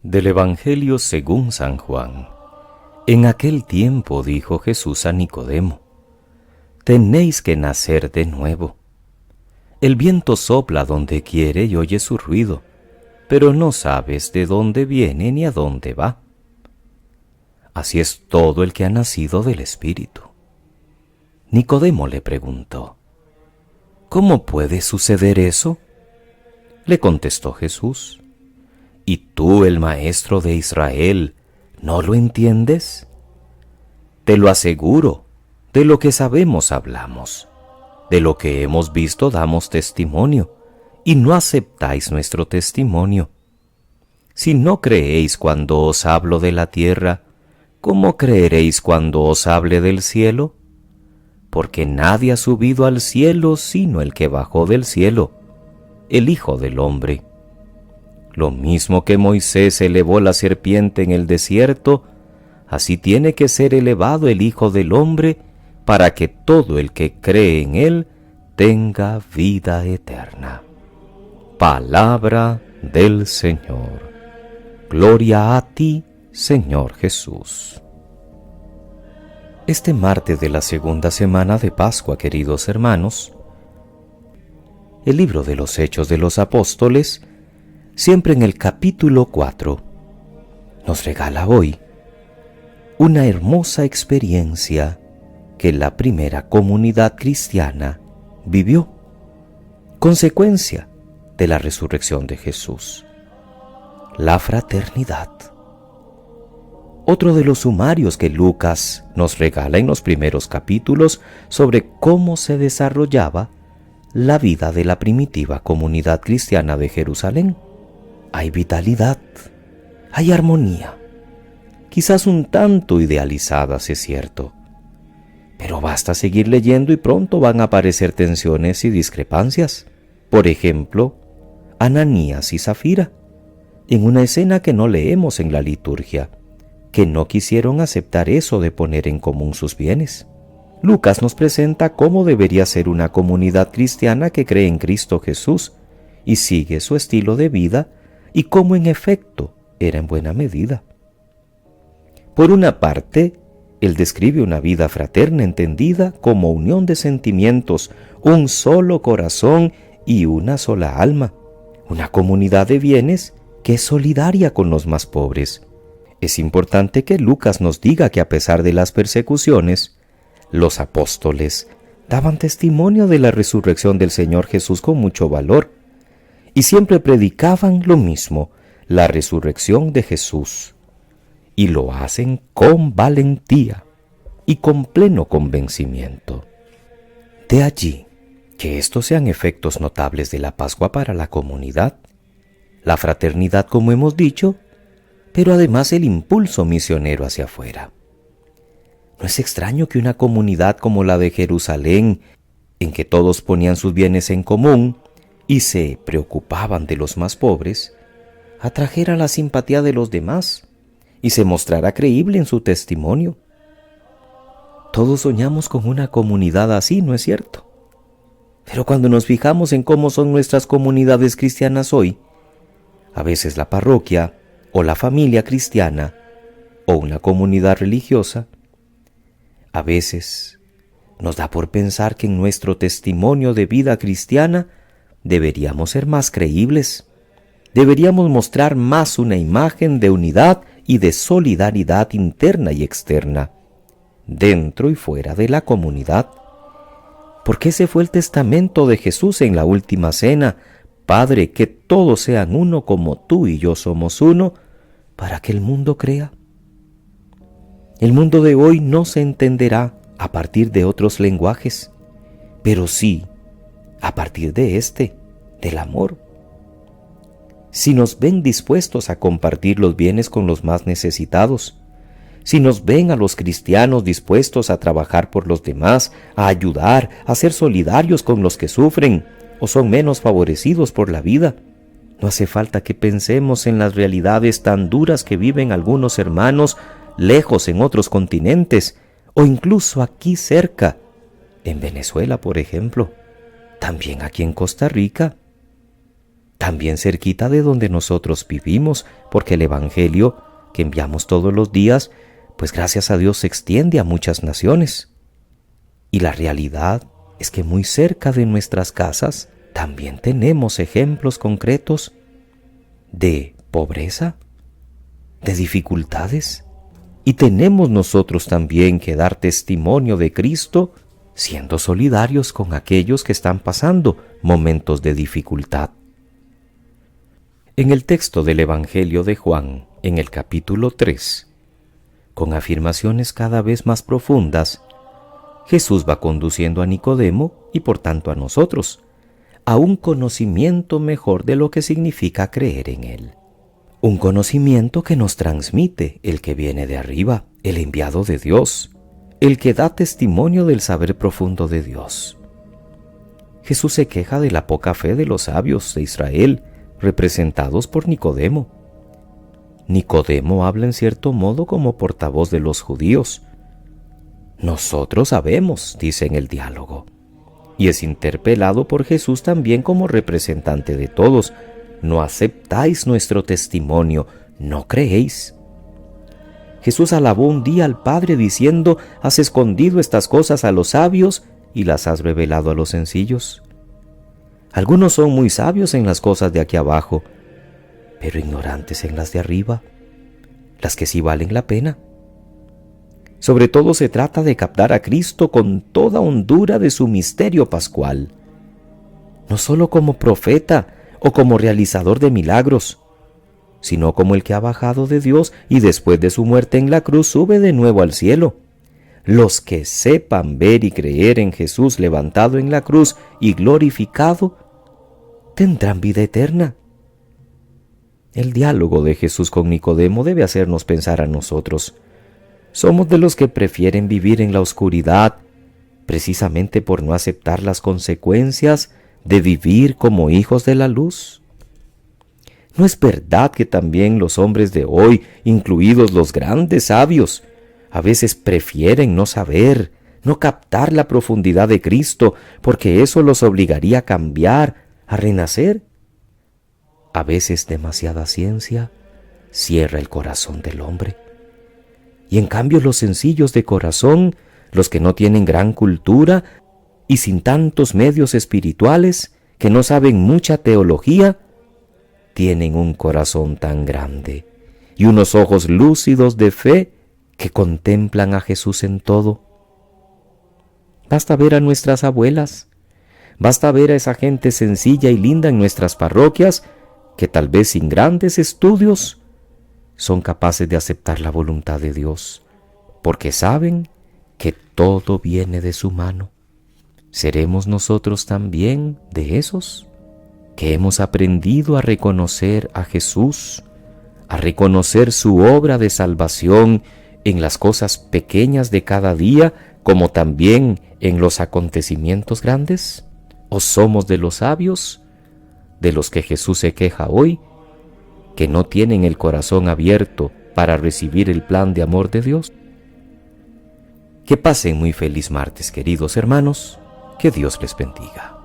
Del Evangelio según San Juan. En aquel tiempo dijo Jesús a Nicodemo: Tenéis que nacer de nuevo. El viento sopla donde quiere y oye su ruido, pero no sabes de dónde viene ni a dónde va. Así es todo el que ha nacido del Espíritu. Nicodemo le preguntó: ¿Cómo puede suceder eso? Le contestó Jesús: ¿Y tú, el maestro de Israel, no lo entiendes? Te lo aseguro, de lo que sabemos hablamos, de lo que hemos visto damos testimonio, y no aceptáis nuestro testimonio. Si no creéis cuando os hablo de la tierra, ¿cómo creeréis cuando os hable del cielo? Porque nadie ha subido al cielo sino el que bajó del cielo, el Hijo del Hombre. Lo mismo que Moisés elevó la serpiente en el desierto, así tiene que ser elevado el Hijo del Hombre, para que todo el que cree en él tenga vida eterna. Palabra del Señor. Gloria a ti, Señor Jesús. Este martes de la segunda semana de Pascua, queridos hermanos, el libro de los Hechos de los Apóstoles, siempre en el capítulo 4, nos regala hoy una hermosa experiencia que la primera comunidad cristiana vivió, consecuencia de la resurrección de Jesús: la fraternidad. Otro de los sumarios que Lucas nos regala en los primeros capítulos sobre cómo se desarrollaba la vida de la primitiva comunidad cristiana de Jerusalén. Hay vitalidad, hay armonía, quizás un tanto idealizadas, es cierto, pero basta seguir leyendo y pronto van a aparecer tensiones y discrepancias. Por ejemplo, Ananías y Zafira, en una escena que no leemos en la liturgia, que no quisieron aceptar eso de poner en común sus bienes. Lucas nos presenta cómo debería ser una comunidad cristiana que cree en Cristo Jesús y sigue su estilo de vida, y cómo en efecto era en buena medida. Por una parte, él describe una vida fraterna entendida como unión de sentimientos, un solo corazón y una sola alma, una comunidad de bienes que es solidaria con los más pobres. Es importante que Lucas nos diga que a pesar de las persecuciones, los apóstoles daban testimonio de la resurrección del Señor Jesús con mucho valor, y siempre predicaban lo mismo, la resurrección de Jesús, y lo hacen con valentía y con pleno convencimiento. De allí que estos sean efectos notables de la Pascua para la comunidad, la fraternidad, como hemos dicho, pero además el impulso misionero hacia afuera. No es extraño que una comunidad como la de Jerusalén, en que todos ponían sus bienes en común y se preocupaban de los más pobres, atrajera la simpatía de los demás y se mostrara creíble en su testimonio. Todos soñamos con una comunidad así, ¿no es cierto? Pero cuando nos fijamos en cómo son nuestras comunidades cristianas hoy, a veces la parroquia o la familia cristiana o una comunidad religiosa, a veces nos da por pensar que en nuestro testimonio de vida cristiana deberíamos ser más creíbles, deberíamos mostrar más una imagen de unidad y de solidaridad interna y externa, dentro y fuera de la comunidad. Porque ese fue el testamento de Jesús en la última cena: Padre, que todos sean uno como tú y yo somos uno, para que el mundo crea. El mundo de hoy no se entenderá a partir de otros lenguajes, pero sí a partir de del amor. Si nos ven dispuestos a compartir los bienes con los más necesitados, si nos ven a los cristianos dispuestos a trabajar por los demás, a ayudar, a ser solidarios con los que sufren o son menos favorecidos por la vida, no hace falta que pensemos en las realidades tan duras que viven algunos hermanos lejos en otros continentes o incluso aquí cerca, en Venezuela, por ejemplo, también aquí en Costa Rica. también cerquita de donde nosotros vivimos, porque el Evangelio que enviamos todos los días, pues gracias a Dios se extiende a muchas naciones. Y la realidad es que muy cerca de nuestras casas también tenemos ejemplos concretos de pobreza, de dificultades, y tenemos nosotros también que dar testimonio de Cristo siendo solidarios con aquellos que están pasando momentos de dificultad. En el texto del Evangelio de Juan, en el capítulo 3, con afirmaciones cada vez más profundas, Jesús va conduciendo a Nicodemo y por tanto a nosotros a un conocimiento mejor de lo que significa creer en Él. Un conocimiento que nos transmite el que viene de arriba, el enviado de Dios, el que da testimonio del saber profundo de Dios. Jesús se queja de la poca fe de los sabios de Israel, representados por Nicodemo. Nicodemo habla en cierto modo como portavoz de los judíos. Nosotros sabemos, dice en el diálogo, y es interpelado por Jesús también como representante de todos. No aceptáis nuestro testimonio, no creéis. Jesús alabó un día al Padre diciendo: has escondido estas cosas a los sabios y las has revelado a los sencillos. Algunos son muy sabios en las cosas de aquí abajo, pero ignorantes en las de arriba, las que sí valen la pena. Sobre todo se trata de captar a Cristo con toda hondura de su misterio pascual, no solo como profeta o como realizador de milagros, sino como el que ha bajado de Dios y después de su muerte en la cruz sube de nuevo al cielo. Los que sepan ver y creer en Jesús levantado en la cruz y glorificado, tendrán vida eterna. El diálogo de Jesús con Nicodemo debe hacernos pensar a nosotros. Somos de los que prefieren vivir en la oscuridad, precisamente por no aceptar las consecuencias de vivir como hijos de la luz. ¿No es verdad que también los hombres de hoy, incluidos los grandes sabios, a veces prefieren no saber, no captar la profundidad de Cristo, porque eso los obligaría a cambiar, a renacer? A veces demasiada ciencia cierra el corazón del hombre. Y en cambio los sencillos de corazón, los que no tienen gran cultura y sin tantos medios espirituales, que no saben mucha teología, tienen un corazón tan grande y unos ojos lúcidos de fe que contemplan a Jesús en todo. Basta ver a nuestras abuelas, basta ver a esa gente sencilla y linda en nuestras parroquias que tal vez sin grandes estudios son capaces de aceptar la voluntad de Dios, porque saben que todo viene de su mano. ¿Seremos nosotros también de esos que hemos aprendido a reconocer a Jesús, a reconocer su obra de salvación en las cosas pequeñas de cada día, como también en los acontecimientos grandes? ¿O somos de los sabios, de los que Jesús se queja hoy, que no tienen el corazón abierto para recibir el plan de amor de Dios? Que pasen muy feliz martes, queridos hermanos. Que Dios les bendiga.